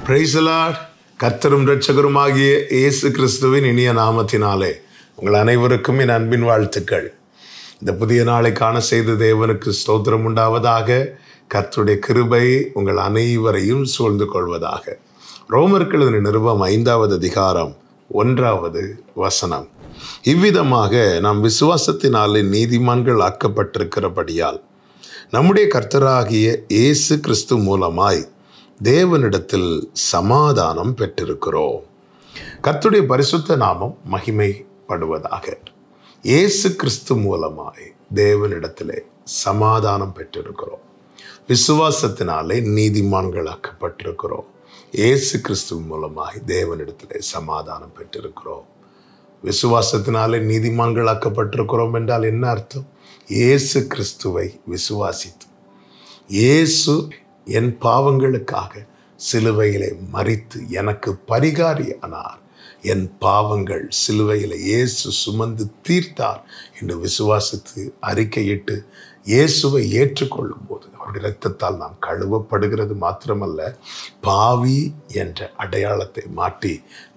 Praise the Lord. கர்த்தரும் இரட்சகருமாகிய இயேசு கிறிஸ்துவின் இனிய நாமத்தினாலே உங்கள் அனைவருக்கும் என் அன்பின் வாழ்த்துக்கள். இந்த புதிய நாளை காண செய்த தேவனுக்கு ஸ்தோத்திரம் உண்டாவதாக. கர்த்தருடைய கிருபை உங்கள் அனைவரையும் சூழ்ந்து கொள்வதாக. ரோமருக்கு எழுதின நிருபம் 5வது அதிகாரம் 1வது வசனம். இவ்விதமாக நாம் விசுவாசத்தினாலே நீதிமான்கள் ஆக்கப்பட்டிருக்கிறபடியால் நம்முடைய கர்த்தராகிய இயேசு கிறிஸ்து மூலமாய் தேவனிடத்தில் சமாதானம் பெற்றிருக்கிறோம். கர்த்தருடைய பரிசுத்த நாமம் மகிமைப்படுவதாக. இயேசு கிறிஸ்து மூலமாய் தேவனிடத்திலே சமாதானம் பெற்றிருக்கிறோம். விசுவாசத்தினாலே நீதிமான்களாக்கப்பட்டிருக்கிறோம். இயேசு கிறிஸ்து மூலமாய் தேவனிடத்திலே சமாதானம் பெற்றிருக்கிறோம். விசுவாசத்தினாலே நீதிமான்களாக்கப்பட்டிருக்கிறோம் என்றால் என்ன அர்த்தம்? இயேசு கிறிஸ்துவை விசுவாசித்து, இயேசு என் பாவங்களுக்காக சிலுவையிலே மரித்து எனக்கு பரிகாரியானார், என் பாவங்கள் சிலுவையிலே இயேசு சுமந்து தீர்த்தார் என்று விசுவாசித்து அறிக்கையிட்டு இயேசுவை ஏற்றுக்கொள்ளும் போது அவருடைய இரத்தத்தால் நாம் கழுவப்படுகிறது மாத்திரமல்ல, பாவி என்ற அடையாளத்தை மாற்றி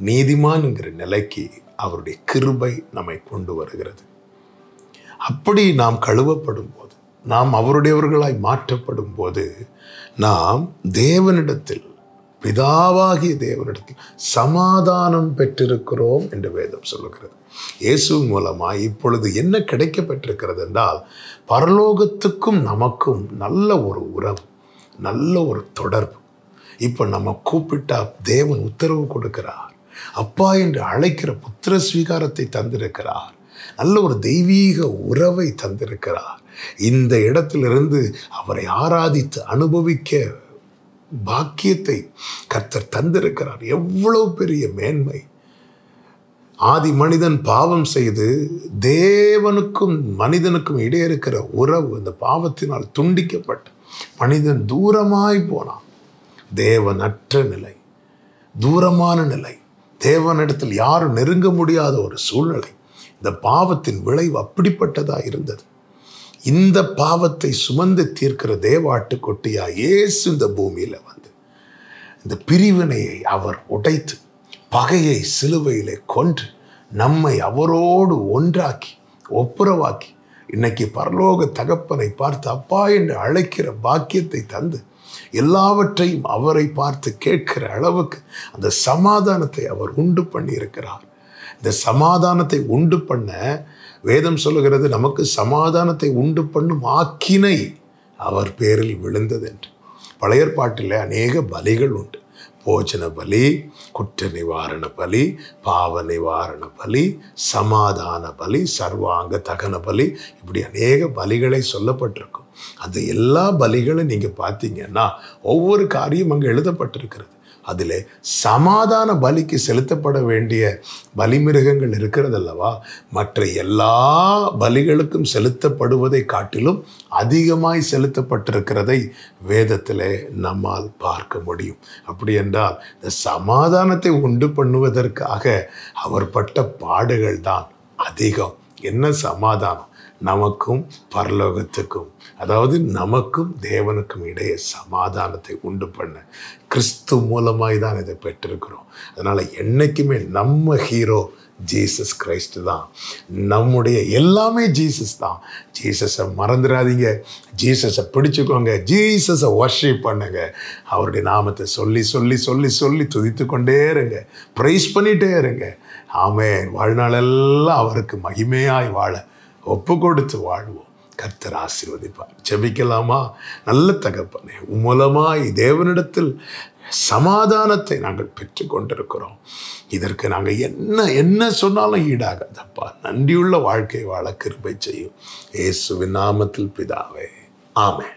நீதிமான் என்கிற நிலைக்கு அவருடைய கிருபை நம்மை கொண்டு வருகிறது. அப்படி நாம் கழுவப்படும் போது, நாம் அவருடையவர்களாய் மாற்றப்படும் போது, நாம் தேவனிடத்தில், பிதாவாகிய தேவனிடத்தில் சமாதானம் பெற்றிருக்கிறோம் என்று வேதம் சொல்லுகிறது. இயேசு மூலமாய் இப்பொழுது என்ன கிடைக்க பெற்றிருக்கிறது என்றால், பரலோகத்துக்கும் நமக்கும் நல்ல ஒரு உறவு, நல்ல ஒரு தொடர்பு. இப்போ நம்ம கூப்பிட்டா தேவன் உத்தரவு கொடுக்கிறார். அப்பா என்று அழைக்கிற புத்திர ஸ்வீகாரத்தை தந்திருக்கிறார். நல்ல ஒரு தெய்வீக உறவை தந்திருக்கிறார். இந்த இடத்திலிருந்து அவரை ஆராதித்து அனுபவிக்க பாக்கியத்தை கர்த்தர் தந்திருக்கிறார். எவ்வளவு பெரிய மேன்மை! ஆதி மனிதன் பாவம் செய்து தேவனுக்கும் மனிதனுக்கும் இடையே இருக்கிற உறவு அந்த பாவத்தினால் துண்டிக்கப்பட்டு மனிதன் தூரமாய் போனான். தேவனற்ற நிலை, தூரமான நிலை, தேவனிடத்தில் யாரும் நெருங்க முடியாத ஒரு சூழ்நிலை. இந்த பாவத்தின் விளைவு அப்படிப்பட்டதாக இருந்தது. இந்த பாவத்தை சுமந்து தீர்க்கிற தேவாட்டுக்குட்டியா இயேசு இந்த பூமியில் வந்து இந்த பிரிவினையை அவர் உடைத்து, பகையை சிலுவையிலே கொன்று நம்மை அவரோடு ஒன்றாக்கி ஒப்புரவாக்கி இன்னைக்கு பரலோக தகப்பனை பார்த்து அப்பா என்று அழைக்கிற பாக்கியத்தை தந்து எல்லாவற்றையும் அவரை பார்த்து கேட்கிற அளவுக்கு அந்த சமாதானத்தை அவர் உண்டு பண்ணி இருக்கிறார். இந்த சமாதானத்தை உண்டு பண்ண வேதம் சொல்லுகிறது, நமக்கு சமாதானத்தை உண்டு பண்ணும் ஆக்கினை அவர் பேரில் விழுந்தது என்று. பழைய ஏற்பாட்டில் அநேக பலிகள் உண்டு. போஜன பலி, குற்ற நிவாரண பலி, பாவ நிவாரண பலி, சமாதான பலி, சர்வாங்க தகன பலி, இப்படி அநேக பலிகளை சொல்லப்பட்டிருக்கும். அந்த எல்லா பலிகளும் நீங்கள் பார்த்தீங்கன்னா ஒவ்வொரு காரியம் அங்கே எழுதப்பட்டிருக்கிறது. அதில் சமாதான பலிக்கு செலுத்தப்பட வேண்டிய பலிமிருகங்கள் இருக்கிறது அல்லவா, மற்ற எல்லா பலிகளுக்கும் செலுத்தப்படுவதை காட்டிலும் அதிகமாய் செலுத்தப்பட்டிருக்கிறதை வேதத்தில் நம்மால் பார்க்க முடியும். அப்படி என்றால் இந்த சமாதானத்தை உண்டு பண்ணுவதற்காக அவர் பட்ட பாடுகள் தான் அதிகம். என்ன சமாதானம்? நமக்கும் பரலோகத்துக்கும், அதாவது நமக்கும் தேவனுக்கும் இடையே சமாதானத்தை உண்டு பண்ண கிறிஸ்து மூலமாய் தான் இதை பெற்றிருக்கிறோம். அதனால் என்றைக்குமே நம்ம ஹீரோ ஜீசஸ் கிரைஸ்ட் தான். நம்முடைய எல்லாமே ஜீசஸ் தான். ஜீசஸை மறந்துடாதீங்க. ஜீசஸை பிடிச்சுக்கோங்க. ஜீசஸை வர்ஷிப் பண்ணுங்க. அவருடைய நாமத்தை சொல்லி சொல்லி சொல்லி சொல்லி துதித்து கொண்டே இருங்க. ப்ரைஸ் பண்ணிகிட்டே இருங்க. ஆமென். வாழ்நாளெல்லாம் அவருக்கு மகிமையாய் வாழ ஒப்பு கொடுத்து வாழ்வோம். கர்த்தர் ஆசீர்வதிப்பார். ஜெபிக்கலாமா? நல்ல தகப்பனே, மூலமாய் தேவனிடத்தில் சமாதானத்தை நாங்கள் பெற்று கொண்டிருக்கிறோம். இதற்கு நாங்கள் என்ன சொன்னாலும் ஈடாகாதப்பா. நன்றியுள்ள வாழ்க்கை வாழ கிருபை செய்யும். இயேசுவின் நாமத்தில் பிதாவே, ஆமென்.